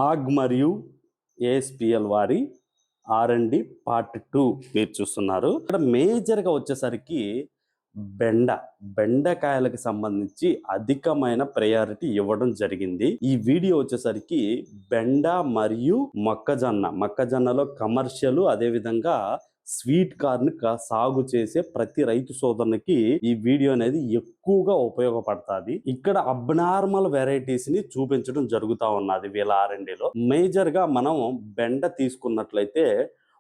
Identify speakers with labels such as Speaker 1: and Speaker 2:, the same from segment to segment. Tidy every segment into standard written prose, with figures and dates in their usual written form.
Speaker 1: ఆగ్ మరియు ఏఎస్పిఎల్ వారి R&D పార్ట్ 2 మీరు చూస్తున్నారు. ఇక్కడ మేజర్గా వచ్చేసరికి బెండకాయలకు సంబంధించి అధికమైన ప్రయారిటీ ఇవ్వడం జరిగింది. ఈ వీడియో వచ్చేసరికి బెండ మరియు మొక్కజొన్నలో కమర్షియల్ అదేవిధంగా స్వీట్ కార్న్ సాగు చేసే ప్రతి రైతు సోదరునికి ఈ వీడియో అనేది ఎక్కువగా ఉపయోగపడుతుంది. ఇక్కడ అబ్నార్మల్ వెరైటీస్ ని చూపించడం జరుగుతా ఉన్నది వీళ్ళ R&Dలో. మేజర్ గా మనం బెండ తీసుకున్నట్లయితే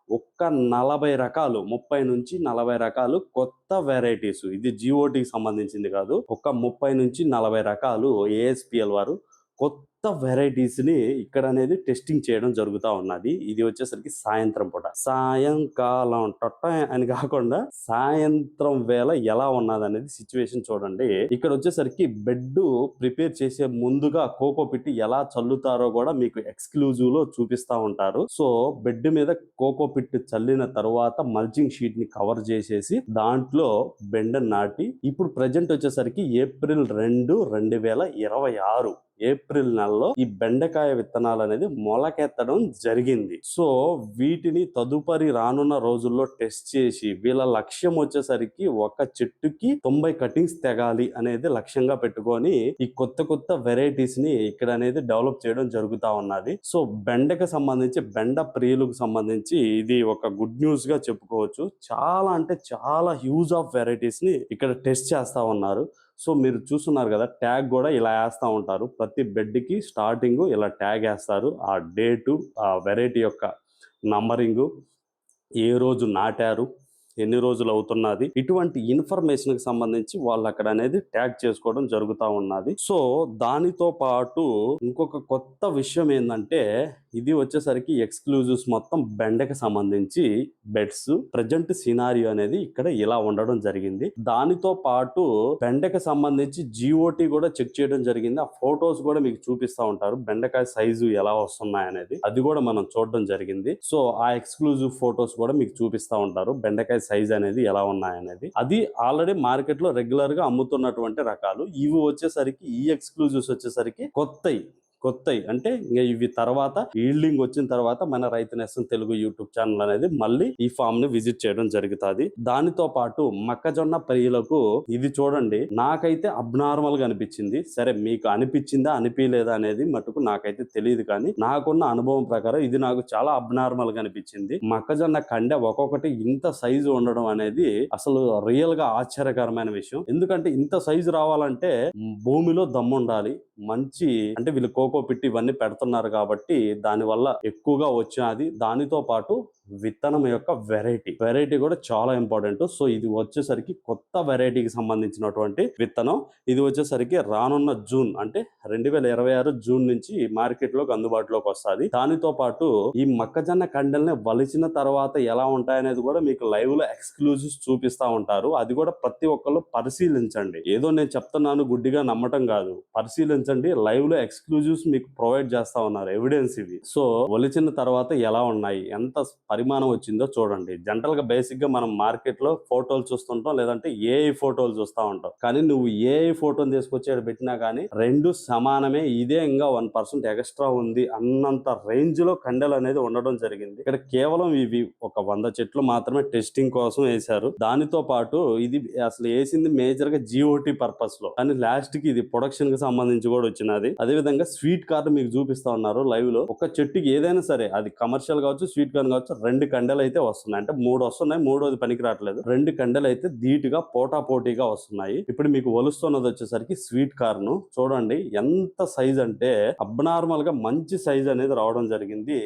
Speaker 1: ఒక్క 40 రకాలు 30 నుంచి 40 రకాలు కొత్త వెరైటీస్, ఇది జిఓటికి సంబంధించింది కాదు, ఒక 30 నుంచి 40 రకాలు ఏఎస్పిఎల్ వారు కొత్త వెరైటీస్ ని ఇక్కడ అనేది టెస్టింగ్ చేయడం జరుగుతా ఉన్నది. ఇది వచ్చేసరికి సాయంత్రం పూట, సాయంకాలం టొట్ట అని కాకుండా సాయంత్రం వేళ ఎలా ఉన్నది అనేది సిచ్యువేషన్ చూడండి. ఇక్కడ వచ్చేసరికి బెడ్ ప్రిపేర్ చేసే ముందుగా కోకో పిట్ ఎలా చల్లుతారో కూడా మీకు ఎక్స్క్లూజివ్ లో చూపిస్తా ఉంటారు. సో బెడ్ మీద కోకో పిట్ చల్లిన తర్వాత మల్చింగ్ షీట్ ని కవర్ చేసేసి దాంట్లో బెండ నాటి ఇప్పుడు ప్రజెంట్ వచ్చేసరికి ఏప్రిల్ 2, 2026 ఏప్రిల్ నెలలో ఈ బెండకాయ విత్తనాలు అనేది మొలకెత్తడం జరిగింది. సో వీటిని తదుపరి రానున్న రోజుల్లో టెస్ట్ చేసి వీళ్ళ లక్ష్యం వచ్చేసరికి ఒక చెట్టుకి 90 కటింగ్స్ తెగాలి అనేది లక్ష్యంగా పెట్టుకొని ఈ కొత్త వెరైటీస్ ని ఇక్కడ అనేది డెవలప్ చేయడం జరుగుతా ఉన్నది. సో బెండకు సంబంధించి, బెండ ప్రియులకు సంబంధించి ఇది ఒక గుడ్ న్యూస్ గా చెప్పుకోవచ్చు. చాలా అంటే చాలా హ్యూజ్ ఆఫ్ వెరైటీస్ ని ఇక్కడ టెస్ట్ చేస్తా ఉన్నారు. సో మీరు చూస్తున్నారు కదా, ట్యాగ్ కూడా ఇలా వేస్తా ఉంటారు. ప్రతి బెడ్ కి స్టార్టింగ్ ఇలా ట్యాగ్ వేస్తారు. ఆ డేటు, ఆ వెరైటీ యొక్క నంబరింగ్, ఏ రోజు నాటారు, ఎన్ని రోజులు అవుతున్నది, ఇటువంటి ఇన్ఫర్మేషన్ కి సంబంధించి వాళ్ళు అక్కడ అనేది ట్యాగ్ చేసుకోవడం జరుగుతా ఉన్నది. సో దానితో పాటు ఇంకొక కొత్త విషయం ఏంటంటే, ఇది వచ్చేసరికి ఎక్స్క్లూజివ్స్ మొత్తం బెండకి సంబంధించి బెడ్స్ ప్రజెంట్ సినారియో అనేది ఇక్కడ ఇలా ఉండడం జరిగింది. దానితో పాటు బెండకి సంబంధించి జిఓటి కూడా చెక్ చేయడం జరిగింది. ఆ ఫొటోస్ కూడా మీకు చూపిస్తా ఉంటారు, బెండకాయ సైజు ఎలా వస్తున్నాయి అనేది, అది కూడా మనం చూడడం జరిగింది. సో ఆ ఎక్స్క్లూజివ్ ఫొటోస్ కూడా మీకు చూపిస్తా ఉంటారు, బెండకాయ సైజ్ అనేది ఎలా ఉన్నాయనేది. అది ఆల్రెడీ మార్కెట్ లో రెగ్యులర్ గా అమ్ముతున్నటువంటి రకాలు. ఇవి వచ్చేసరికి ఈ ఎక్స్క్లూజివ్స్ వచ్చేసరికి కొత్తయి అంటే ఇంకా ఇవి తర్వాత ఈల్డింగ్ వచ్చిన తర్వాత మన రైతు నేస్తం తెలుగు యూట్యూబ్ ఛానల్ అనేది మళ్ళీ ఈ ఫామ్ ని విజిట్ చేయడం జరుగుతుంది. దానితో పాటు మొక్కజొన్న ప్రియులకు ఇది చూడండి, నాకైతే అబ్నార్మల్ గా అనిపించింది. సరే మీకు అనిపించిందా అనిపించలేదా అనేది మటుకు నాకైతే తెలియదు, కానీ నాకున్న అనుభవం ప్రకారం ఇది నాకు చాలా అబ్నార్మల్ గా అనిపించింది. మొక్కజొన్న కండె ఒక్కొక్కటి ఇంత సైజు ఉండడం అనేది అసలు రియల్ గా ఆశ్చర్యకరమైన విషయం. ఎందుకంటే ఇంత సైజు రావాలంటే భూమిలో దమ్ము ఉండాలి, మంచి అంటే వీళ్ళు కోకో పిట్ ఇవన్నీ పెడుతున్నారు కాబట్టి దానివల్ల ఎక్కువగా వచ్చినది. దానితో పాటు విత్తనం యొక్క వెరైటీ కూడా చాలా ఇంపార్టెంట్. సో ఇది వచ్చేసరికి కొత్త వెరైటీకి సంబంధించినటువంటి విత్తనం. ఇది వచ్చేసరికి రానున్న జూన్ అంటే 2026 జూన్ నుంచి మార్కెట్ లోకి అందుబాటులోకి వస్తుంది. దానితో పాటు ఈ మొక్కజొన్న కండెల్ని వలిచిన తర్వాత ఎలా ఉంటాయనేది కూడా మీకు లైవ్ లో ఎక్స్క్లూజివ్స్ చూపిస్తా ఉంటారు. అది కూడా ప్రతి ఒక్కళ్ళు పరిశీలించండి. ఏదో నేను చెప్తున్నాను గుడ్డిగా నమ్మటం కాదు, పరిశీలించండి. లైవ్ లో ఎక్స్క్లూజివ్స్ మీకు ప్రొవైడ్ చేస్తా ఉన్నారు, ఎవిడెన్స్ ఇవి. సో వలిచిన తర్వాత ఎలా ఉన్నాయి, ఎంత పరిమాణం వచ్చిందో చూడండి. జనరల్ గా బేసిక్ గా మనం మార్కెట్ లో ఫోటోలు చూస్తుంటాం, లేదంటే ఏఐ ఫోటోలు చూస్తా ఉంటాం. కానీ నువ్వు ఏఐ ఫోటోని తీసుకొచ్చి పెట్టినా కానీ రెండు సమానమే, ఇదే ఇంకా 1% ఎక్స్ట్రా ఉంది అన్నంత రేంజ్ లో కండెలు అనేది ఉండడం జరిగింది. ఇక్కడ కేవలం ఇవి ఒక 100 చెట్లు మాత్రమే టెస్టింగ్ కోసం వేశారు. దానితో పాటు ఇది అసలు వేసింది మేజర్ గా జిఓటి పర్పస్ లో, కానీ లాస్ట్ కి ఇది ప్రొడక్షన్ కి సంబంధించి కూడా వచ్చినది. అదే విధంగా స్వీట్ కార్న్ మీకు చూపిస్తా ఉన్నారు లైవ్ లో. ఒక చెట్టుకి ఏదైనా సరే, అది కమర్షియల్ కావచ్చు, స్వీట్ కార్న్ కావచ్చు, 2 కండెలు అయితే వస్తున్నాయి. అంటే 3 వస్తున్నాయి, 3వది పనికి రావట్లేదు. 2 కండెలు అయితే ధీటుగా పోటాపోటీగా వస్తున్నాయి. ఇప్పుడు మీకు వలుస్తున్నది వచ్చేసరికి స్వీట్ కార్న్. చూడండి ఎంత సైజ్ అంటే అబ్నార్మల్ గా మంచి సైజ్ అనేది రావడం జరిగింది.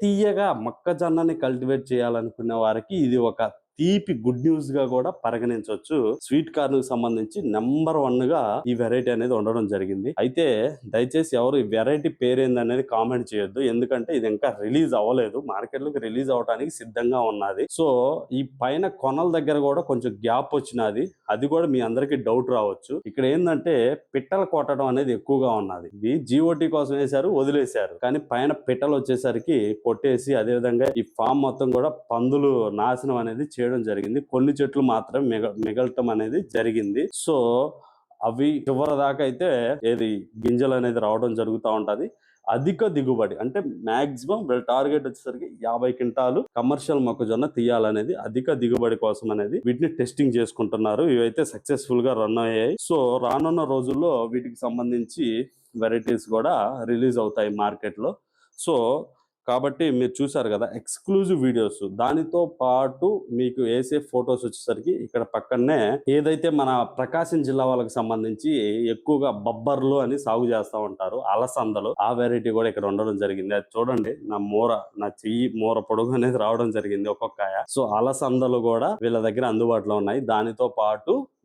Speaker 1: తీయగా మొక్కజొన్నని కల్టివేట్ చేయాలనుకునే వారికి ఇది ఒక తీపి గుడ్ న్యూస్ గా కూడా పరిగణించవచ్చు. స్వీట్ కార్న్ కి సంబంధించి నెంబర్ 1 గా ఈ వెరైటీ అనేది ఉండడం జరిగింది. అయితే దయచేసి ఎవరు ఈ వెరైటీ పేరేంది అనేది కామెంట్ చేయొద్దు, ఎందుకంటే ఇది ఇంకా రిలీజ్ అవ్వలేదు, మార్కెట్ లోకి రిలీజ్ అవడానికి సిద్ధంగా ఉన్నది. సో ఈ పైన కొనల దగ్గర కూడా కొంచెం గ్యాప్ వచ్చినది, అది కూడా మీ అందరికి డౌట్ రావచ్చు. ఇక్కడ ఏంటంటే పిట్టలు కొట్టడం అనేది ఎక్కువగా ఉన్నది. ఇది జిఓటి కోసం వేశారు, వదిలేశారు, కానీ పైన పిట్టలు వచ్చేసరికి కొట్టేసి అదే విధంగా ఈ ఫామ్ మొత్తం కూడా పందులు నాశనం అనేది చేయడం జరిగింది. కొన్ని చెట్లు మాత్రం మిగలటం అనేది జరిగింది. సో అవి చివరి దాకా అయితే ఏది గింజలు అనేది రావడం జరుగుతూ ఉంటది. అధిక దిగుబడి అంటే మాక్సిమం వీళ్ళ టార్గెట్ వచ్చేసరికి 50 క్వింటాలు కమర్షియల్ మొక్కజొన్న తీయాలనేది, అధిక దిగుబడి కోసం అనేది వీటిని టెస్టింగ్ చేసుకుంటున్నారు. ఇవైతే సక్సెస్ఫుల్ గా రన్ అయ్యాయి. సో రానున్న రోజుల్లో వీటికి సంబంధించి వెరైటీస్ కూడా రిలీజ్ అవుతాయి మార్కెట్ లో. సో కాబట్టి మీరు చూసారు కదా ఎక్స్క్లూజివ్ వీడియోస్. దానితో పాటు మీకు వేసే ఫొటోస్ వచ్చేసరికి ఇక్కడ పక్కనే ఏదైతే మన ప్రకాశం జిల్లా వాళ్ళకి సంబంధించి ఎక్కువగా బొబ్బర్లు అని సాగు చేస్తా ఉంటారు, అలసందలు, ఆ వెరైటీ కూడా ఇక్కడ ఉండడం జరిగింది. అది చూడండి, నా చెయ్యి మూర పొడుగు అనేది రావడం జరిగింది ఒక్కొక్కాయ. సో అలసందలు కూడా వీళ్ళ దగ్గర అందుబాటులో ఉన్నాయి.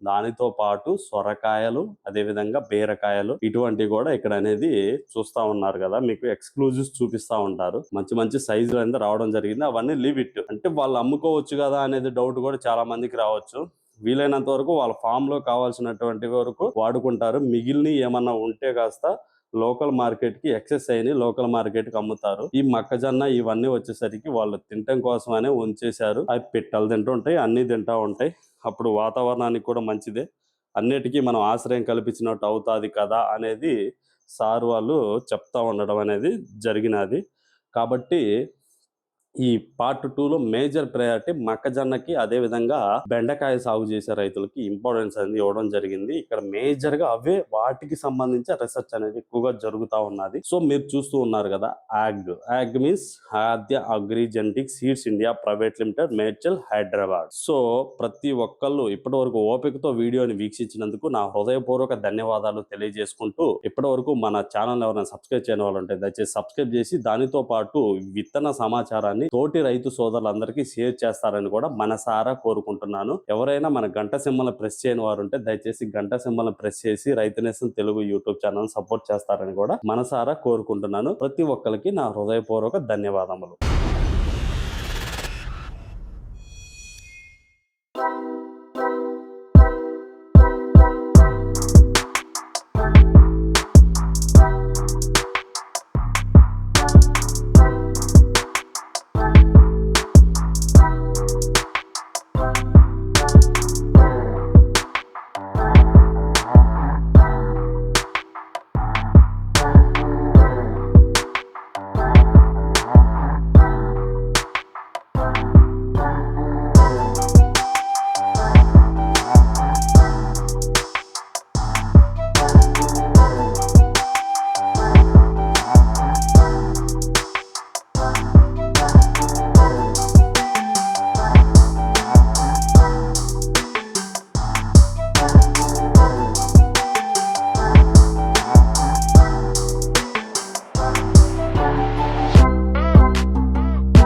Speaker 1: దానితో పాటు సొరకాయలు, అదే విధంగా బీరకాయలు, ఇటువంటివి కూడా ఇక్కడ అనేది చూస్తా ఉన్నారు కదా, మీకు ఎక్స్క్లూజివ్స్ చూపిస్తా ఉంటారు. మంచి మంచి సైజులు అనేది రావడం జరిగింది. అవన్నీ లీవ్ ఇట్, అంటే వాళ్ళు అమ్ముకోవచ్చు కదా అనేది డౌట్ కూడా చాలా మందికి రావచ్చు. వీలైనంత వరకు వాళ్ళ ఫామ్ లో కావాల్సినటువంటి వరకు వాడుకుంటారు. మిగిలిన ఏమన్నా ఉంటే కాస్త లోకల్ మార్కెట్ కి ఎక్సెస్ అయిన లోకల్ మార్కెట్ కి అమ్ముతారు. ఈ మొక్కజొన్న ఇవన్నీ వచ్చేసరికి వాళ్ళు తినటం కోసమనే ఉంచేశారు. అవి పిట్టలు తింటూ ఉంటాయి, అన్ని తింటా ఉంటాయి. అప్పుడు వాతావరణానికి కూడా మంచిదే, అన్నిటికీ మనం ఆశ్రయం కల్పించినట్టు అవుతాది కదా అనేది సార్ వాళ్ళు చెప్తా ఉండడం అనేది జరిగినది. కాబట్టి ఈ పార్ట్ 2లో మేజర్ ప్రయారిటీ మొక్కజొన్నకి, అదే విధంగా బెండకాయ సాగు చేసే రైతులకి ఇంపార్టెన్స్ అనేది ఇవ్వడం జరిగింది. ఇక్కడ మేజర్ గా అవే వాటికి సంబంధించి రీసెర్చ్ అనేది ఎక్కువగా జరుగుతా ఉన్నది. సో మీరు చూస్తూ ఉన్నారు కదా, Ag means Aadya agri genetic seeds India private limited, Medchal, Hyderabad. So ప్రతి ఒక్కళ్ళు ఇప్పటి వరకు ఓపికతో వీడియోని వీక్షించినందుకు నా హృదయపూర్వక ధన్యవాదాలు తెలియజేసుకుంటూ, ఇప్పటి వరకు మన ఛానల్ ఎవరైనా సబ్స్క్రైబ్ చేయని వాళ్ళు ఉంటే దయచేసి సబ్స్క్రైబ్ చేసి, దానితో పాటు విత్తన సమాచారాన్ని తోటి రైతు సోదరులందరికీ షేర్ చేస్తారని కూడా మనసారా కోరుకుంటున్నాను. ఎవరైనా మన గంట సింబల్ ప్రెస్ చేయని వారు ఉంటే దయచేసి గంట సింబల్ ప్రెస్ చేసి రైతు నేస్తం తెలుగు యూట్యూబ్ ఛానల్ సపోర్ట్ చేస్తారని కూడా మనసారా కోరుకుంటున్నాను. ప్రతి ఒక్కరికి నా హృదయపూర్వక ధన్యవాదములు.